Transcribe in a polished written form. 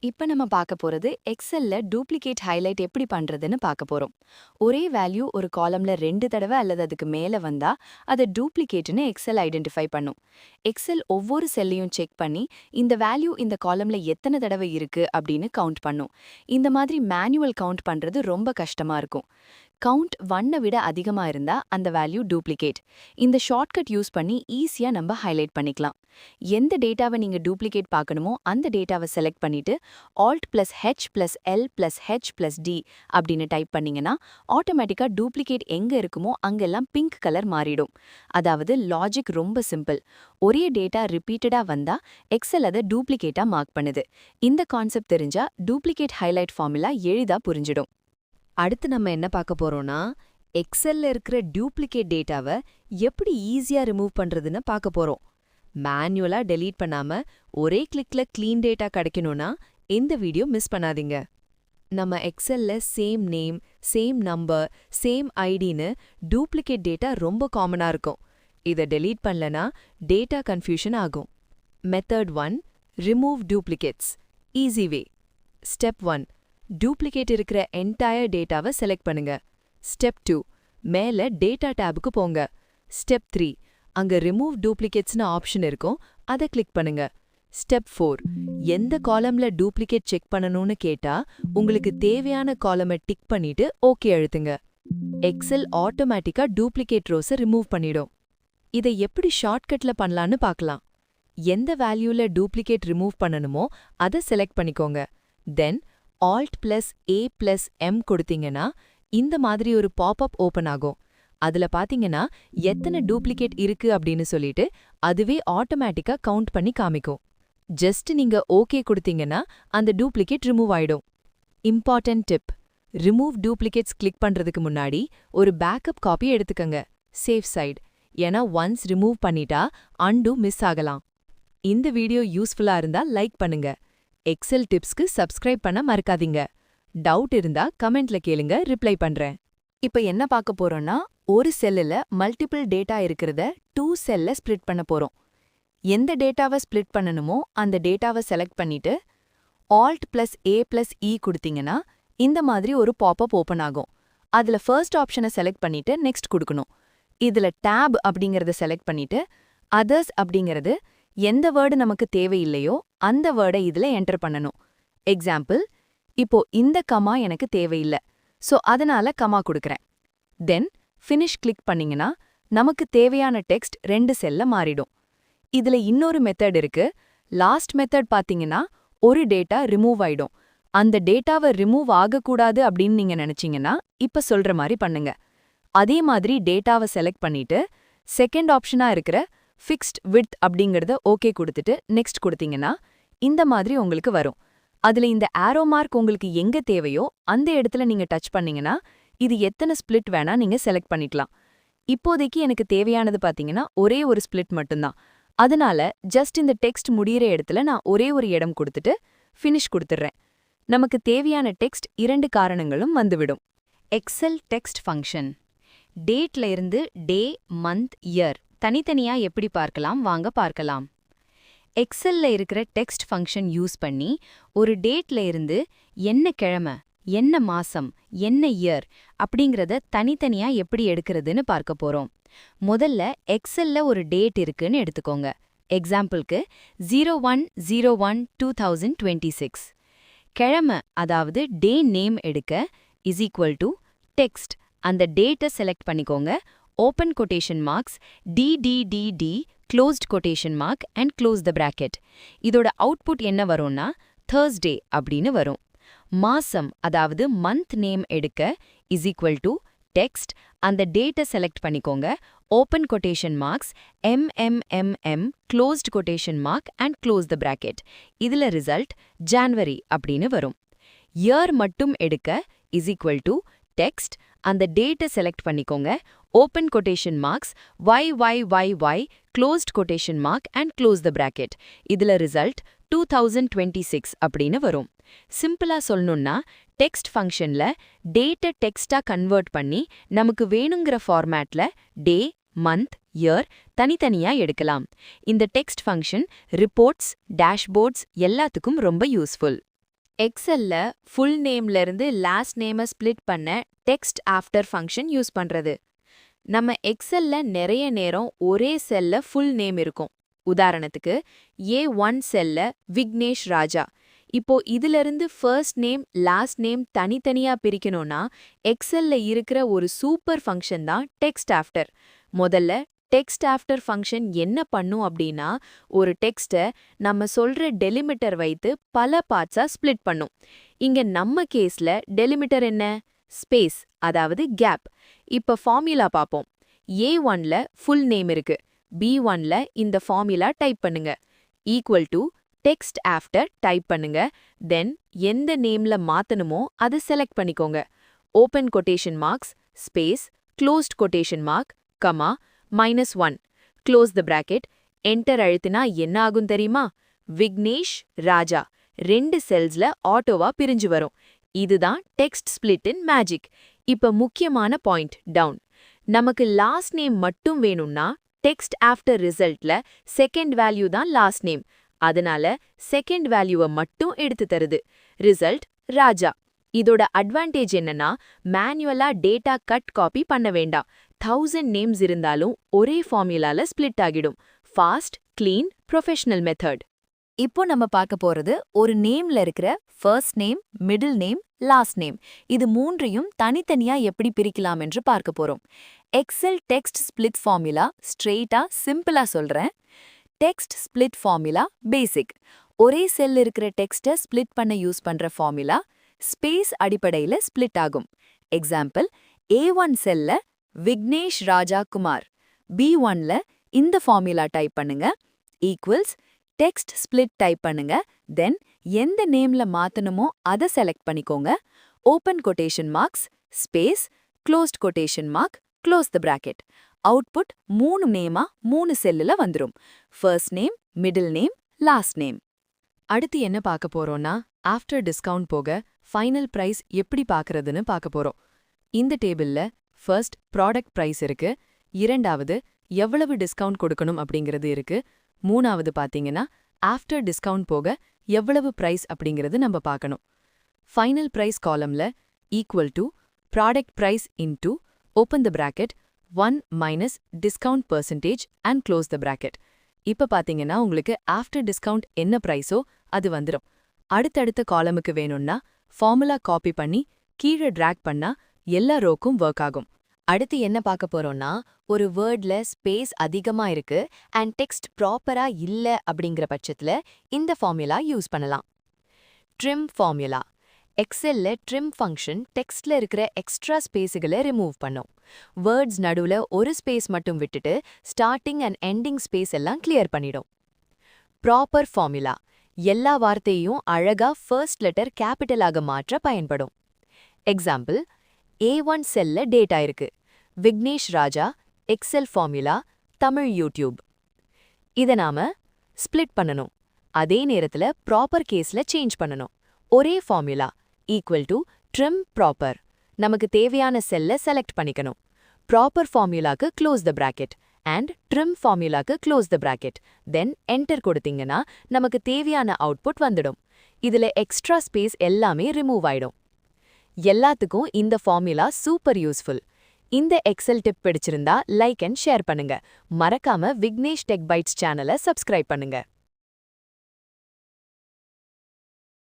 இப்ப நம்ம பார்க்க போறது எக்ஸெல்ல டூப்ளிகேட் ஹைலைட் எப்படி பண்றதுன்னு பார்க்க போறோம். ஒரே வேல்யூ ஒரு காலம்ல 2 தடவை அல்லது அதுக்கு மேல வந்தா அதை டூப்ளிகேட்னு எக்ஸெல் ஐடென்டிஃபை பண்ணும். எக்ஸெல் ஒவ்வொரு செல்லையும் செக் பண்ணி இந்த வேல்யூ இந்த காலம்ல எத்தனை தடவை இருக்கு அப்படின்னு கவுண்ட் பண்ணும். இந்த மாதிரி மேனுவல் கவுண்ட் பண்றது ரொம்ப கஷ்டமா இருக்கும். கவுண்ட் 1 விட அதிகமா இருந்தா அந்த வேல்யூ டூப்ளிகேட். இந்த ஷார்ட்கட் யூஸ் பண்ணி ஈஸியா நம்ம ஹைலைட் பண்ணிக்கலாம். எந்த டேட்டாவை நீங்க டூப்ளிகேட் பார்க்கணுமோ அந்த டேட்டாவை செலக்ட் பண்ணிட்டு Alt+H+L+H+D அப்படின்னு டைப் பண்ணீங்கன்னா ஆட்டோமேட்டிக்கா டூப்ளிகேட் எங்க இருக்குமோ அங்கெல்லாம் பிங்க் கலர் மாறிடும். அதாவது லாஜிக் ரொம்ப சிம்பிள். ஒரே டேட்டா ரிப்பீட்டடா வந்தா எக்ஸெல் அதை டூப்ளிகேட்டா மார்க் பண்ணுது. இந்த கான்செப்ட் தெரிஞ்சா டூப்ளிகேட் ஹைலைட் ஃபார்முலா எளிதா புரிஞ்சிடும். அடுத்து நம்ம என்ன பார்க்க போறோம்னா எக்ஸெல்ல இருக்கிற டூப்ளிகேட் டேட்டாவை எப்படி ஈஸியா ரிமூவ் பண்றதுன்னு பார்க்க போறோம். மேனுவலா டெலீட் பண்ணாம ஒரே கிளிக்ல க்ளீன் டேட்டா கிடைக்கணும்னா இந்த வீடியோ மிஸ் பண்ணாதீங்க. நம்ம எக்ஸெல்ல same name, same number, same ஐடின்னு டூப்ளிகேட் டேட்டா ரொம்ப காமனா இருக்கும். இதை டெலீட் பண்ணலனா டேட்டா கன்ஃபியூஷன் ஆகும். Method 1, remove duplicates. Easy way. Step 1, duplicate இருக்கிற என்டையர் டேட்டாவை செலக்ட் பண்ணுங்க. ஸ்டெப் 2, மேல டேட்டா டேபுக்கு போங்க. ஸ்டெப் 3, அங்க ரிமூவ் டூப்ளிகேட்ஸ்னு ஆப்ஷன் இருக்கும், அதை கிளிக் பண்ணுங்க. ஸ்டெப் 4, எந்த காலம்ல டூப்ளிகேட் செக் பண்ணணும்னு கேட்டா உங்களுக்கு தேவையான காலமை டிக் பண்ணிட்டு ஓகே அழுத்துங்க. எக்ஸெல் ஆட்டோமேட்டிக்கா டூப்ளிகேட் ரோஸை ரிமூவ் பண்ணிடும். இதை எப்படி ஷார்ட்கட்ல பண்ணலான்னு பார்க்கலாம். எந்த வேல்யூல டூப்ளிகேட் ரிமூவ் பண்ணணுமோ அதை செலக்ட் பண்ணிக்கோங்க. தென் Alt+A+M கொடுத்தீங்கன்னா இந்த மாதிரி ஒரு பாப்அப் ஓபன் ஆகும். அதுல பாத்தீங்கன்னா எத்தனை டூப்ளிகேட் இருக்கு அப்படின்னு சொல்லிட்டு அதுவே ஆட்டோமேட்டிக்கா கவுண்ட் பண்ணி காமிக்கும். ஜஸ்ட் நீங்க ஓகே கொடுத்தீங்கன்னா அந்த டூப்ளிகேட் ரிமூவ் ஆயிடும். Important tip: remove duplicates click பண்றதுக்கு முன்னாடி ஒரு பேக்கப் காப்பி எடுத்துக்கங்க. Safe side. ஏன்னா ஒன்ஸ் ரிமூவ் பண்ணிட்டா அன்டு மிஸ் ஆகலாம். இந்த வீடியோ யூஸ்ஃபுல்லா இருந்தா லைக் பண்ணுங்க. எக்ஸெல் டிப்ஸ்க்கு சப்ஸ்கிரைப் பண்ண மறக்காதீங்க. டவுட் இருந்தா கமெண்ட்ல கேளுங்க, ரிப்ளை பண்றேன். இப்ப என்ன பார்க்க போறோம்னா ஒரு செல்லுல மல்டிபிள் டேட்டா இருக்கிறத 2 செல்ல ஸ்ப்ளிட் பண்ண போறோம். எந்த டேட்டாவை ஸ்ப்ளிட் பண்ணணுமோ அந்த டேட்டாவை செலக்ட் பண்ணிட்டு Alt+A+E கொடுத்தீங்கன்னா இந்த மாதிரி ஒரு பாப்அப் ஓபன் ஆகும். அதுல ஃபர்ஸ்ட் ஆப்ஷனை செலக்ட் பண்ணிட்டு நெக்ஸ்ட் கொடுக்கணும். இதுல டேப் அப்படிங்கறத செலக்ட் பண்ணிட்டு அதர்ஸ் அப்படிங்கிறது எந்த வேர்டு நமக்கு தேவையில்லையோ அந்த வேர்டை இதுல என்டர் பண்ணணும். எக்ஸாம்பிள், இப்போ இந்த கமா எனக்கு தேவையில்லை, சோ அதனால கமா கொடுக்கறேன். தென் ஃபினிஷ் கிளிக் பண்ணீங்கன்னா நமக்கு தேவையான டெக்ஸ்ட் 2 செல்ல மாறிடும். இதுல இன்னொரு மெத்தட் இருக்கு. லாஸ்ட் மெத்தட் பாத்தீங்கன்னா ஒரு டேட்டா ரிமூவ் ஆயிடும். அந்த டேட்டாவை ரிமூவ் ஆகக்கூடாது அப்படின்னு நீங்க நினைச்சீங்கன்னா இப்ப சொல்ற மாதிரி பண்ணுங்க. அதே மாதிரி டேட்டாவை செலக்ட் பண்ணிட்டு செகண்ட் ஆப்ஷனா இருக்கிற ஃபிக்ஸ்ட் விட்த் அப்படிங்கறத ஓகே கொடுத்துட்டு நெக்ஸ்ட் கொடுத்தீங்கன்னா இந்த மாதிரி உங்களுக்கு வரும். அதுல இந்த ஆரோ மார்க் உங்களுக்கு எங்க தேவையோ அந்த இடத்துல நீங்க டச் பண்ணீங்கன்னா இது எத்தனை ஸ்பிளிட் வேணா நீங்க செலக்ட் பண்ணிக்கலாம். இப்போதைக்கு எனக்கு தேவையானது பாத்தீங்கன்னா ஒரே ஒரு ஸ்பிளிட் மட்டும்தான். அதனால ஜஸ்ட் இந்த டெக்ஸ்ட் முடியிற இடத்துல நான் ஒரே ஒரு இடம் கொடுத்துட்டு ஃபினிஷ் கொடுத்துடுறேன். நமக்கு தேவையான டெக்ஸ்ட் 2 காரணங்களும் வந்துவிடும். Excel text function. டேட்ல இருந்து டே, மந்த், இயர் தனித்தனியா எப்படி பார்க்கலாம் வாங்க பார்க்கலாம். எக்ஸெல்ல இருக்கிற டெக்ஸ்ட் ஃபங்க்ஷன் யூஸ் பண்ணி ஒரு டேட்ல இருந்து என்ன கிழமை, என்ன மாசம், என்ன இயர் அப்படிங்கறத தனித்தனியா எப்படி எடுக்கிறதுன்னு பார்க்க போறோம். முதல்ல எக்ஸெல்ல ஒரு டேட் இருக்குன்னு எடுத்துக்கோங்க. எக்ஸாம்பிளுக்கு 01/01/2026. கிழமை அதாவது டே நேம் எடுக்க =text. அந்த டேட்டை செலக்ட் பண்ணிக்கோங்க. Open quotation marks DDDD closed quotation mark and close the bracket. இதோட அவுட்புட் என்ன வரும்னா Thursday அப்படின்னு வரும். மாசம் அதாவது மந்த் நேம் எடுக்க =text. அந்த டேட்டை செலக்ட் பண்ணிக்கோங்க. Open quotation marks MMMM closed quotation mark and close the bracket. இதுல ரிசல்ட் ஜான்வரி அப்படின்னு வரும். இயர் மட்டும் எடுக்க =text. அந்த டேட்டை செலக்ட் பண்ணிக்கோங்க. Open quotation marks YYYY closed quotation mark and close the bracket. இதுல ரிசல்ட் 2026 அப்படின்னு வரும். சிம்பிளா சொல்லணும்னா டெக்ஸ்ட் ஃபங்க்ஷன்ல டேட்டை டெக்ஸ்டா கன்வெர்ட் பண்ணி நமக்கு வேணுங்கிற ஃபார்மேட்ல டே, மந்த், இயர் தனித்தனியா எடுக்கலாம். இந்த டெக்ஸ்ட் ஃபங்க்ஷன் ரிப்போர்ட்ஸ், டேஷ்போர்ட்ஸ் எல்லாத்துக்கும் ரொம்ப யூஸ்ஃபுல். எக்ஸல்ல ஃபுல் நேம்ல இருந்து லாஸ்ட் நேமை ஸ்ப்ளிட் பண்ண டெக்ஸ்ட் ஆஃப்டர் ஃபங்க்ஷன் யூஸ் பண்றது. நம்ம எக்ஸல்ல நிறைய நேரம் ஒரே செல்ல ஃபுல் நேம் இருக்கும். உதாரணத்துக்கு A1 செல்ல விக்னேஷ் ராஜா. இப்போ இதிலிருந்து ஃபர்ஸ்ட் நேம் லாஸ்ட் நேம் தனித்தனியா பிரிக்கணும்னா எக்ஸல்ல இருக்கிற ஒரு சூப்பர் ஃபங்க்ஷன் தான் டெக்ஸ்ட் ஆஃப்டர். முதல்ல டெக்ஸ்ட் ஆஃப்டர் ஃபங்க்ஷன் என்ன பண்ணும் அப்படின்னா, ஒரு டெக்ஸ்ட்டை நம்ம சொல்ற டெலிமிட்டர் வைத்து பல பார்ட்ஸா ஸ்ப்ளிட் பண்ணும். இங்க நம்ம கேஸ்ல டெலிமிட்டர் என்ன? ஸ்பேஸ், அதாவது கேப். இப்ப ஃபார்முலா பார்ப்போம். A1ல ஃபுல் நேம் இருக்கு. B1ல இந்த ஃபார்முலா டைப் பண்ணுங்க. Equal to text after type பண்ணுங்க. தென் எந்த நேம்ல மாத்தணுமோ அதை செலக்ட் பண்ணிக்கோங்க. Open quotation marks, space, closed quotation mark, comma, -1, close the bracket, enter அழுத்தினா என்ன ஆகும் தெரியுமா? விக்னேஷ் ராஜா 2 செல்ஸ்ல ஆட்டோவா பிரிஞ்சு வரும். இதுதான் டெக்ஸ்ட் ஸ்பிளிட்டின் மேஜிக். இப்ப முக்கியமான பாயிண்ட் டவுன். நமக்கு லாஸ்ட் நேம் மட்டும் வேணும்னா டெக்ஸ்ட் ஆஃப்டர் ரிசல்ட்ல செகண்ட் வேல்யூ தான் லாஸ்ட் நேம். அதனால செகண்ட் வேல்யூவை மட்டும் எடுத்து தருது. ரிசல்ட் ராஜா. இதோட அட்வான்டேஜ் என்னன்னா, மேனுவலா டேட்டா கட் காப்பி பண்ண வேண்டாம். 1000 நேம்ஸ் இருந்தாலும் ஒரே ஃபார்முலால ஸ்ப்ளிட் ஆகிடும். Fast, clean, professional method. இப்போ நம்ம பார்க்க போறது ஒரு நேம்ல இருக்கிற first name, middle name, last name. இது மூன்றையும் தனித்தனியா எப்படி பிரிக்கலாம் என்று பார்க்க போறோம். எக்ஸல் டெக்ஸ்ட் ஸ்ப்ளிட் ஃபார்முலா ஸ்ட்ரெயிட்டா சிம்பிளா சொல்றேன். Text split formula basic. ஒரே செல் இருக்கிற டெக்ஸ்ட்டை ஸ்ப்ளிட் பண்ண யூஸ் பண்ற ஃபார்முலா. ஸ்பேஸ் அடிப்படையில ஸ்ப்ளிட் ஆகும். எக்ஸாம்பிள், A1 செல்ல விக்னேஷ் ராஜா குமார். B1ல இந்த ஃபார்முலா டைப் பண்ணுங்க. ஈக்குவல்ஸ் டெக்ஸ்ட் ஸ்ப்ளிட் டைப் பண்ணுங்க. தென் எந்த நேம்ல மாத்தணுமோ அதை செலக்ட் பண்ணிக்கோங்க. Open quotation marks, space, closed quotation mark, close the bracket. Output 3 நேமா 3 செல்லுல வந்துரும். First name, middle name, last name. அடுத்து என்ன பார்க்க போறோம்னா, ஆஃப்டர் டிஸ்கவுண்ட் போக ஃபைனல் பிரைஸ் எப்படி பார்க்கறதுன்னு பார்க்க போறோம். இந்த டேபிள்ல ஃபர்ஸ்ட் ப்ராடக்ட் பிரைஸ் இருக்கு. இரண்டாவது எவ்வளவு டிஸ்கவுண்ட் கொடுக்கணும் அப்படிங்கிறது இருக்கு. மூணாவது பாத்தீங்கன்னா ஆஃப்டர் டிஸ்கவுண்ட் போக எவ்வளவு பிரைஸ் அப்படிங்கிறது நம்ம பார்க்கணும். ஃபைனல் பிரைஸ் காலம்ல equal to product price into open the bracket 1 minus discount percentage and close the bracket. இப்ப பாத்தீங்கன்னா உங்களுக்கு ஆஃப்டர் டிஸ்கவுண்ட் என்ன பிரைஸோ அது வந்துடும். அடுத்தடுத்த காலமுக்கு வேணும்னா ஃபார்முலா காப்பி பண்ணி கீழே டிராக் பண்ணா எல்லா ரோக்கும் ஒர்க் ஆகும். அடுத்து என்ன பார்க்க போறோம்னா, ஒரு வேர்ட்ல ஸ்பேஸ் அதிகமா இருக்கு அண்ட் டெக்ஸ்ட் ப்ராப்பரா இல்ல அப்படிங்கிற பட்சத்துல இந்த ஃபார்முலா யூஸ் பண்ணலாம். Trim formula. எக்ஸெல்ல ட்ரிம் ஃபங்க்ஷன் டெக்ஸ்ட்ல இருக்கிற எக்ஸ்ட்ரா ஸ்பேஸுகளை ரிமூவ் பண்ணும். வேர்ட்ஸ் நடுவுல ஒரு ஸ்பேஸ் மட்டும் விட்டுட்டு ஸ்டார்டிங் அண்ட் எண்டிங் ஸ்பேஸ் எல்லாம் கிளியர் பண்ணிடும். Proper formula. எல்லா வார்த்தையும் அழகா ஃபர்ஸ்ட் லெட்டர் கேபிட்டலாக மாற்ற பயன்படும். எக்ஸாம்பிள், A1 செல்ல டேட்டா இருக்கு. விக்னேஷ் ராஜா, எக்ஸல் ஃபார்முலா, தமிழ் யூடியூப். இதை நாம ஸ்ப்ளிட் பண்ணணும். அதே நேரத்துல ப்ராப்பர் கேஸ்ல சேஞ்ச் பண்ணணும். ஒரே formula equal to trim proper. நமக்கு தேவையான செல்ல செலக்ட் பண்ணிக்கணும். ப்ராப்பர் ஃபார்முலாக்கு close the bracket and trim ஃபார்முலாக்கு close the bracket. Then enter கொடுத்தீங்கன்னா நமக்கு தேவையான அவுட்புட் வந்துடும். இதுல எக்ஸ்ட்ரா ஸ்பேஸ் எல்லாமே ரிமூவ் ஆயிடும். எல்லாத்துக்கும் இந்த ஃபார்முலா சூப்பர் யூஸ்ஃபுல். இந்த எக்ஸல் டிப் பிடிச்சிருந்தா லைக் அண்ட் ஷேர் பண்ணுங்க. மறக்காம விக்னேஷ் டெக் பைட்ஸ் சேனலை சப்ஸ்கிரைப் பண்ணுங்க.